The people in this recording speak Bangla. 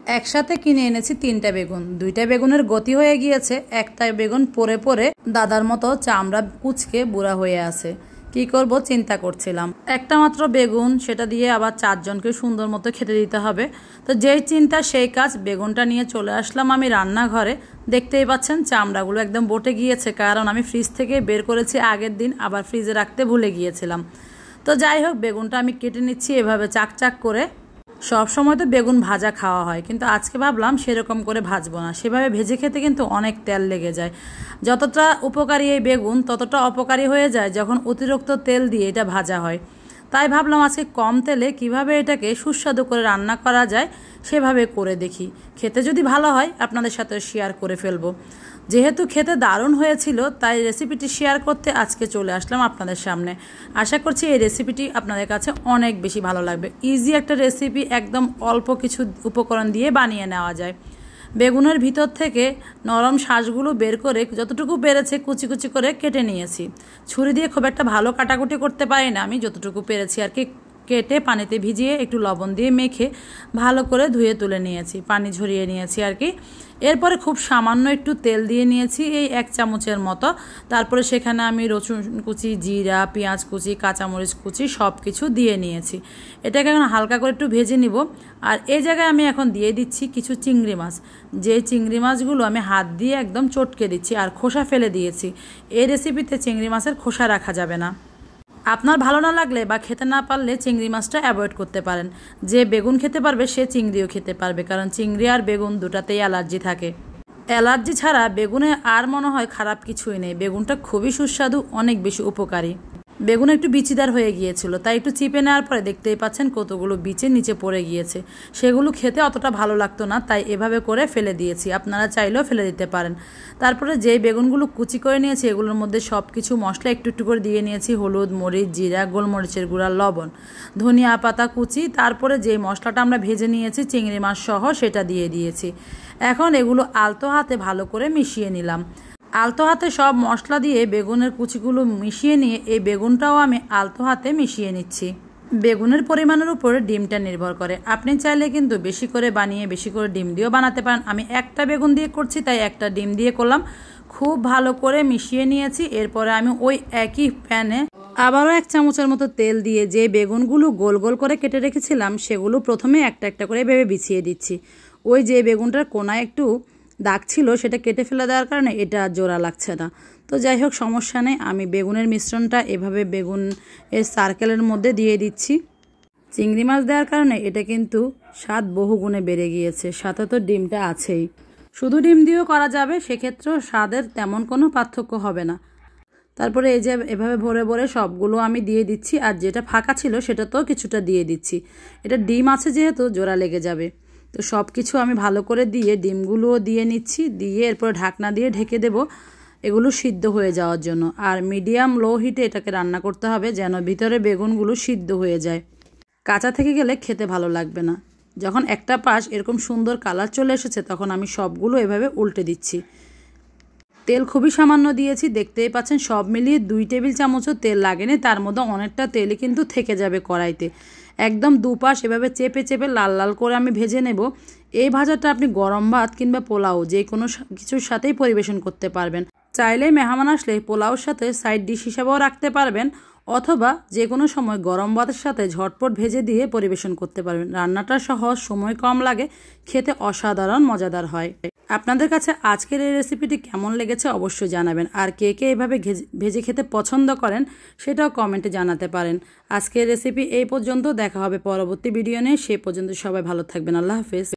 একসাথে কিনে এনেছি 3টা বেগুন। 2টা বেগুনের গতি হয়ে গিয়েছে, একটা বেগুন পরে পরে দাদার মতো চামড়া কুচকে বুড়া হয়ে আছে। কি করব চিন্তা করছিলাম। একটা মাত্র বেগুন, সেটা দিয়ে আবার 4 জনকে সুন্দর মতো খেতে দিতে হবে। তো যেই চিন্তা সেই কাজ, বেগুনটা নিয়ে চলে আসলাম আমি রান্নাঘরে। দেখতেই পাচ্ছেন চামড়াগুলো একদম বটে গিয়েছে, কারণ আমি ফ্রিজ থেকে বের করেছি আগের দিন, আবার ফ্রিজে রাখতে ভুলে গিয়েছিলাম। তো যাই হোক, বেগুনটা আমি কেটে নিচ্ছি এভাবে চাক চাক করে। সব সময় তো বেগুন ভাজা খাওয়া হয়, কিন্তু আজকে ভাবলাম সেরকম করে ভাজবো না। সেভাবে ভেজে খেতে কিন্তু অনেক তেল লেগে যায়। যতটা উপকারী এই বেগুন, ততটা অপকারী হয়ে যায় যখন অতিরিক্ত তেল দিয়ে এটা ভাজা হয়। তাই ভাবলাম আজকে কম তেলে কিভাবে এটাকে সুস্বাদু করে রান্না করা যায় সেভাবে করে দেখি। খেতে যদি ভালো হয় আপনাদের সাথে শেয়ার করে ফেলবো। যেহেতু খেতে দারুণ হয়েছিল, তাই রেসিপিটি শেয়ার করতে আজকে চলে আসলাম আপনাদের সামনে। আশা করছি এই রেসিপিটি আপনাদের কাছে অনেক বেশি ভালো লাগবে। ইজি একটা রেসিপি, একদম অল্প কিছু উপকরণ দিয়ে বানিয়ে নেওয়া যায়। বেগুনের ভিতর থেকে নরম শাঁসগুলো বের করে যতটুকু পেরেছে কুচি কুচি করে কেটে নিয়েছি। ছুরি দিয়ে খুব একটা ভালো কাটাকুটি করতে পারি না, আমি যতটুকু পেরেছি আর কি কেটে পানিতে ভিজিয়ে একটু লবণ দিয়ে মেখে ভালো করে ধুয়ে তুলে নিয়েছি, পানি ঝরিয়ে নিয়েছি আর কি। এরপরে খুব সামান্য একটু তেল দিয়ে নিয়েছি, এই 1 চামচের মতো। তারপরে সেখানে আমি রসুন কুচি, জিরা, পেঁয়াজ কুচি, কাঁচামরিচ কুচি সব কিছু দিয়ে নিয়েছি। এটাকে এখন হালকা করে একটু ভেজে নিব। আর এই জায়গায় আমি এখন দিয়ে দিচ্ছি কিছু চিংড়ি মাছ। যে চিংড়ি মাছগুলো আমি হাত দিয়ে একদম চটকে দিচ্ছি আর খোসা ফেলে দিয়েছি। এই রেসিপিতে চিংড়ি মাছের খোসা রাখা যাবে না। আপনার ভালো না লাগলে বা খেতে না পারলে চিংড়ি মাছটা অ্যাভয়েড করতে পারেন। যে বেগুন খেতে পারবে সে চিংড়িও খেতে পারবে, কারণ চিংড়ি আর বেগুন দুটাতেই অ্যালার্জি থাকে। অ্যালার্জি ছাড়া বেগুনে আর মনে হয় খারাপ কিছুই নেই। বেগুনটা খুবই সুস্বাদু, অনেক বেশি উপকারী। বেগুন একটু বিচিদার হয়ে গিয়েছিল, তাই একটু চিপে নেওয়ার পরে দেখতেই পাচ্ছেন কতগুলো বিচে নিচে পড়ে গিয়েছে। সেগুলো খেতে অতটা ভালো লাগতো না, তাই এভাবে করে ফেলে দিয়েছি। আপনারা চাইলেও ফেলে দিতে পারেন। তারপরে যেই বেগুনগুলো কুচি করে নিয়েছি এগুলোর মধ্যে সব কিছু মশলা একটু একটু করে দিয়ে নিয়েছি। হলুদ, মরিচ, জিরা, গোলমরিচের গুঁড়া, লবণ, ধনিয়া পাতা কুচি। তারপরে যেই মশলাটা আমরা ভেজে নিয়েছি চিংড়ি মাছ সহ সেটা দিয়ে দিয়েছি। এখন এগুলো আলতো হাতে ভালো করে মিশিয়ে নিলাম। আলতো হাতে সব মশলা দিয়ে বেগুনের কুচিগুলো মিশিয়ে নিয়ে এই বেগুনটাও আমি আলতো হাতে মিশিয়ে নিচ্ছি। বেগুনের পরিমাণের উপরে ডিমটা নির্ভর করে। আপনি চাইলে কিন্তু বেশি করে বানিয়ে বেশি করে ডিম দিয়েও বানাতে পারেন। আমি একটা বেগুন দিয়ে করছি, তাই একটা ডিম দিয়ে করলাম। খুব ভালো করে মিশিয়ে নিয়েছি। এরপরে আমি ওই একই প্যানে আবারও 1 চামচের মতো তেল দিয়ে যে বেগুনগুলো গোল গোল করে কেটে রেখেছিলাম সেগুলো প্রথমে একটা একটা করে ভেবে বিছিয়ে দিচ্ছি। ওই যে বেগুনটার কোনায় একটু দাগ ছিল সেটা কেটে ফেলে দেওয়ার কারণে এটা জোড়া লাগছে না। তো যাই হোক, সমস্যা নেই। আমি বেগুনের মিশ্রণটা এভাবে বেগুন এর সার্কেলের মধ্যে দিয়ে দিচ্ছি। চিংড়ি মাছ দেওয়ার কারণে এটা কিন্তু স্বাদ বহুগুণে বেড়ে গিয়েছে। সাথে তো ডিমটা আছেই। শুধু ডিম দিয়েও করা যাবে, সেক্ষেত্রেও স্বাদের তেমন কোনো পার্থক্য হবে না। তারপরে এই যে এভাবে ভরে ভরে সবগুলো আমি দিয়ে দিচ্ছি, আর যেটা ফাঁকা ছিল সেটা তো কিছুটা দিয়ে দিচ্ছি। এটা ডিম আছে যেহেতু জোড়া লেগে যাবে। তো সব কিছু আমি ভালো করে দিয়ে ডিমগুলোও দিয়ে নিচ্ছি, দিয়ে এরপর ঢাকনা দিয়ে ঢেকে দেব এগুলো সিদ্ধ হয়ে যাওয়ার জন্য। আর মিডিয়াম লো হিটে এটাকে রান্না করতে হবে যেন ভিতরে বেগুনগুলো সিদ্ধ হয়ে যায়। কাঁচা থেকে গেলে খেতে ভালো লাগবে না। যখন একটা পাশ এরকম সুন্দর কালার চলে এসেছে তখন আমি সবগুলো এভাবে উল্টে দিচ্ছি। তেল খুবই সামান্য দিয়েছি, দেখতেই পাচ্ছেন। সব মিলিয়ে 2 টেবিল চামচও তেল লাগেনি, তার মধ্যে অনেকটা তেলই কিন্তু থেকে যাবে কড়াইতে। একদম দুপাশ এভাবে চেপে চেপে লাল লাল করে আমি ভেজে নেব। এই ভাজাটা আপনি গরম ভাত কিংবা পোলাও যে কোনো কিছুর সাথেই পরিবেশন করতে পারবেন। চাইলেই মেহমান আসলে পোলাওর সাথে সাইড ডিশ হিসাবেও রাখতে পারবেন, অথবা যে কোনো সময় গরম ভাতের সাথে ঝটপট ভেজে দিয়ে পরিবেশন করতে পারবেন। রান্নাটা সহজ, সময় কম লাগে, খেতে অসাধারণ মজাদার হয়। আপনাদের কাছে আজকের এই রেসিপিটি কেমন লেগেছে অবশ্যই জানাবেন। আর কে কে এভাবে ভেজে খেতে পছন্দ করেন সেটাও কমেন্টে জানাতে পারেন। আজকের রেসিপি এই পর্যন্ত, দেখা হবে পরবর্তী ভিডিও নিয়ে। সেই পর্যন্ত সবাই ভালো থাকবেন। আল্লাহ হাফেজ।